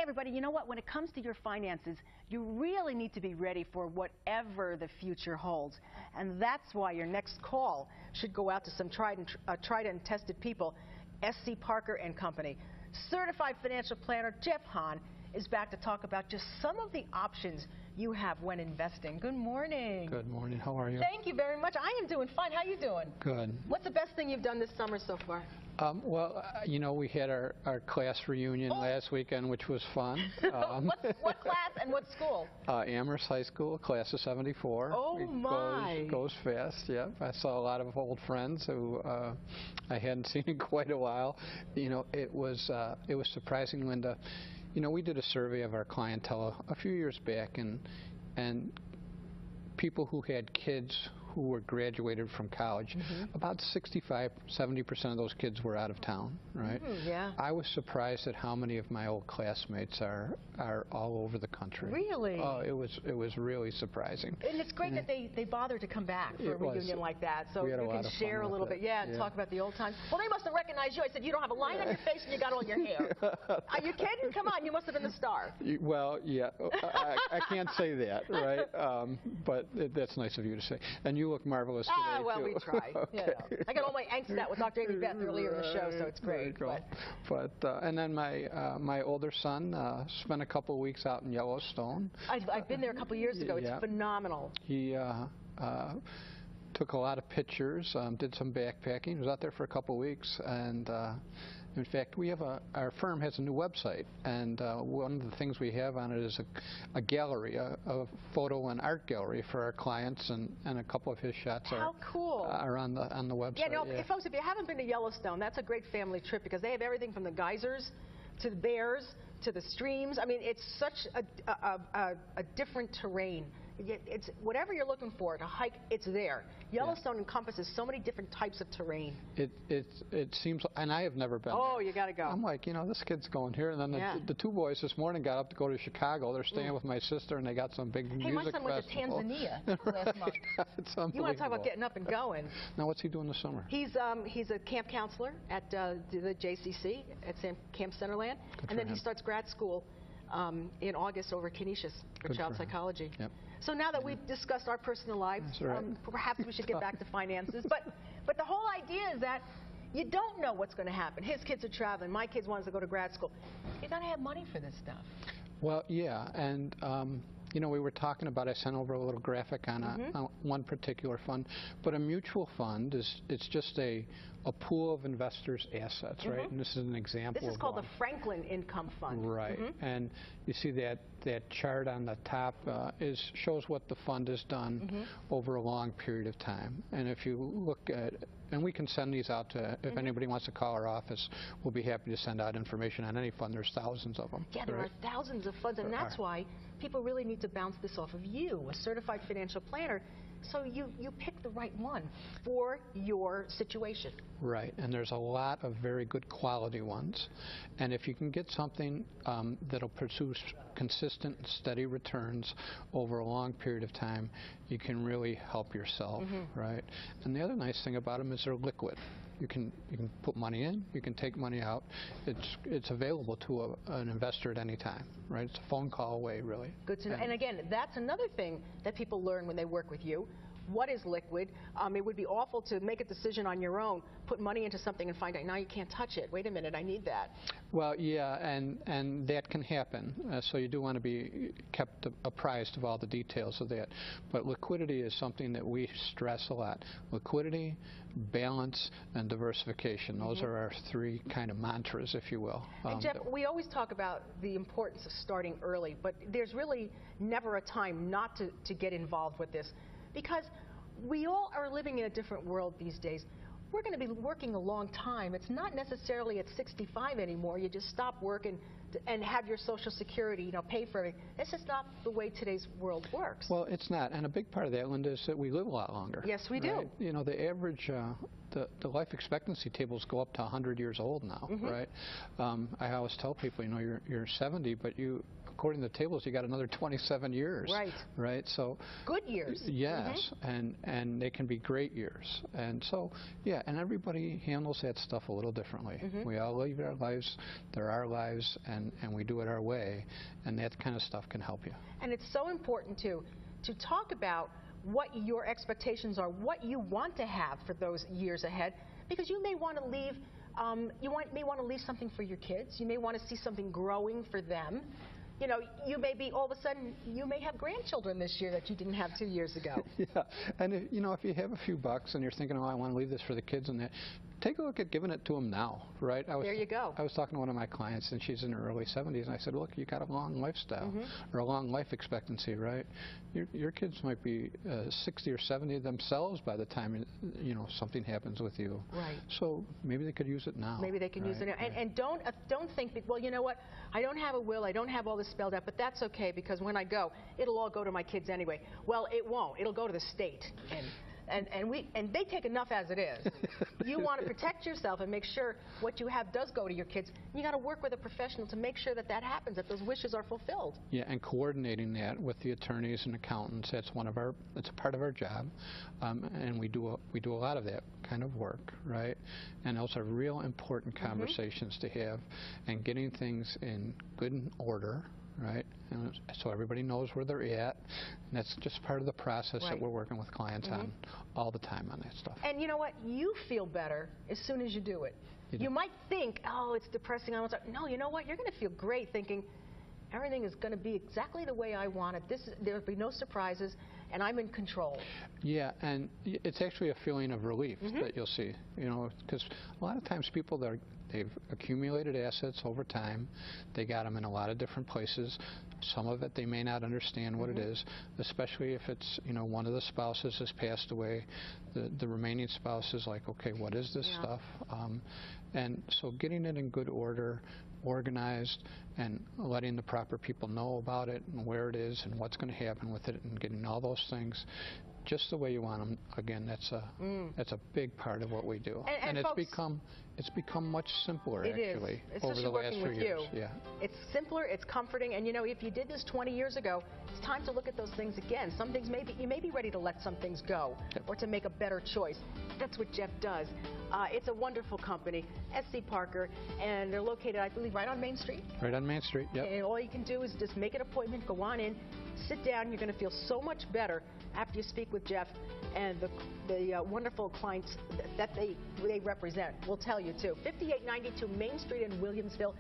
everybody, you know what? When it comes to your finances, you really need to be ready for whatever the future holds. And that's why your next call should go out to some tried and tested people. SC Parker and Company. Certified financial planner Jeff Hahn is back to talk about just some of the options you have when investing. Good morning. Good morning. How are you? Thank you very much. I am doing fine. How are you doing? Good. What's the best thing you've done this summer so far? You know, we had our class reunion last weekend, which was fun. What class and what school? Amherst High School, class of '74. Oh, my. Goes fast, yeah. I saw a lot of old friends who I hadn't seen in quite a while. You know, it was surprising, Linda. You know, we did a survey of our clientele a few years back, and people who had kids who were graduated from college, about 65–70% of those kids were out of town, right? Yeah. I was surprised at how many of my old classmates are all over the country. Really? Oh, it was really surprising. And it's great that they bothered to come back for a reunion like that, so you can share a little bit, and talk about the old times. Well, they must have recognized you. I said, you don't have a line on your face and you got all your hair. Are you kidding? Come on, you must have been the star. Well, yeah, I can't say that, right? But that's nice of you to say. And you look marvelous today, well, too. we try. Okay. You know. I got all my angst out with Dr. Amy Beth earlier in the show, so it's great. But and then my older son spent a couple of weeks out in Yellowstone. I've been there a couple of years ago. It's phenomenal. He took a lot of pictures, did some backpacking. He was out there for a couple of weeks, and in fact, we have our firm has a new website, and one of the things we have on it is a gallery, a photo and art gallery for our clients, and a couple of his shots are on the website. Yeah, no, folks, if you haven't been to Yellowstone, that's a great family trip because they have everything from the geysers to the bears to the streams. I mean, it's such a different terrain. It's whatever you're looking for to hike, it's there. Yellowstone encompasses so many different types of terrain. It seems, and I have never been Oh, there. you got to go. I'm like, you know, this kid's going here, and then the two boys this morning got up to go to Chicago. They're staying with my sister, and they got some big music festival. Hey, my son went to Tanzania last month. It's unbelievable. You want to talk about getting up and going? Now, what's he doing this summer? He's a camp counselor at the JCC at Camp Centerland, and then he starts grad school in August over at Canisius for child psychology. Yep. So now that we've discussed our personal lives, perhaps we should get back to finances. But the whole idea is that you don't know what's going to happen. His kids are traveling. My kids wanted to go to grad school. You got to have money for this stuff. Well, yeah, and you know, we were talking about, I sent over a little graphic on one particular fund, but a mutual fund it's just a pool of investors' assets, right? And this is an example. This is called the Franklin Income Fund. Right, and you see that chart on the top shows what the fund has done over a long period of time. And if you look at, and we can send these out to, if anybody wants to call our office, we'll be happy to send out information on any fund. There's thousands of them. Yeah, there are thousands of funds, and that's why people really need to bounce this off of you, a certified financial planner, so you pick the right one for your situation. Right, and there's a lot of very good quality ones. And if you can get something that'll produce consistent and steady returns over a long period of time, you can really help yourself, right? And the other nice thing about them is they're liquid. You can put money in, you can take money out. It's available to an investor at any time, right? It's a phone call away, really. Good to know. And again, that's another thing that people learn when they work with you. What is liquid? It would be awful to make a decision on your own, put money into something and find out now you can't touch it. Wait a minute, I need that. Well, yeah, and that can happen. So you do want to be kept apprised of all the details of that. But liquidity is something that we stress a lot. Liquidity, balance, and diversification. Those are our three kind of mantras, if you will. And Jeff, we always talk about the importance of starting early, but there's really never a time not to get involved with this, because we all are living in a different world these days. We're going to be working a long time. It's not necessarily at 65 anymore. You just stop working and have your Social Security, pay for everything. This is not the way today's world works. Well, it's not. And a big part of that, Linda, is that we live a lot longer. Yes, we do. You know, the average the life expectancy tables go up to 100 years old now, right? I always tell people, you know, you're 70, but according to the tables, you got another 27 years. Right. Right. So good years. Yes, and they can be great years. And so, yeah, and everybody handles that stuff a little differently. We all live our lives, they're our lives, and we do it our way, and that kind of stuff can help you. And it's so important to talk about what your expectations are, what you want to have for those years ahead, because you may want to leave. May want to leave something for your kids. You may want to see something growing for them. You know, you may be, all of a sudden, you may have grandchildren this year that you didn't have 2 years ago. Yeah, and you know, if you have a few bucks and you're thinking, oh, I want to leave this for the kids and that, take a look at giving it to them now, right? There you go. I was talking to one of my clients, and she's in her early 70s, and I said, look, you got a long lifestyle, or a long life expectancy, right? Your kids might be 60 or 70 themselves by the time, you know, something happens with you. Right. So maybe they could use it now. Maybe they can use it now. And don't think, well, you know what, I don't have a will, I don't have all this spelled out, but that's okay, because when I go, it'll all go to my kids anyway. Well, it won't. It'll go to the state. And they take enough as it is. You want to protect yourself and make sure what you have does go to your kids. You got to work with a professional to make sure that that happens, that those wishes are fulfilled. Yeah, and coordinating that with the attorneys and accountants, that's a part of our job, and we do a lot of that kind of work, right? And those are real important conversations to have, and getting things in good order. Right, and so everybody knows where they're at, and that's just part of the process that we're working with clients on all the time on that stuff. And you know what? You feel better as soon as you do it. You might think, oh, it's depressing. No, you know what? You're going to feel great thinking everything is going to be exactly the way I want it. There'll be no surprises, and I'm in control. Yeah, and it's actually a feeling of relief that you'll see, you know, because a lot of times people they've accumulated assets over time. They got them in a lot of different places. Some of it they may not understand what it is, especially if it's, you know, one of the spouses has passed away. The remaining spouse is like, okay, what is this stuff? And so getting it in good order, organized, and letting the proper people know about it and where it is and what's going to happen with it, and getting all those things just the way you want them. Again, that's a big part of what we do, and it's become much simpler actually over the last few years. Yeah, it's simpler, it's comforting, and you know, if you did this 20 years ago, it's time to look at those things again. Some things you may be ready to let some things go, or to make a better choice. That's what Jeff does. It's a wonderful company, SC Parker, and they're located, I believe, right on Main Street. Right on Main Street. Yep. And all you can do is just make an appointment, go on in, sit down. You're going to feel so much better after you speak with Jeff, and the wonderful clients that they represent will tell you too. 5892 Main Street in Williamsville.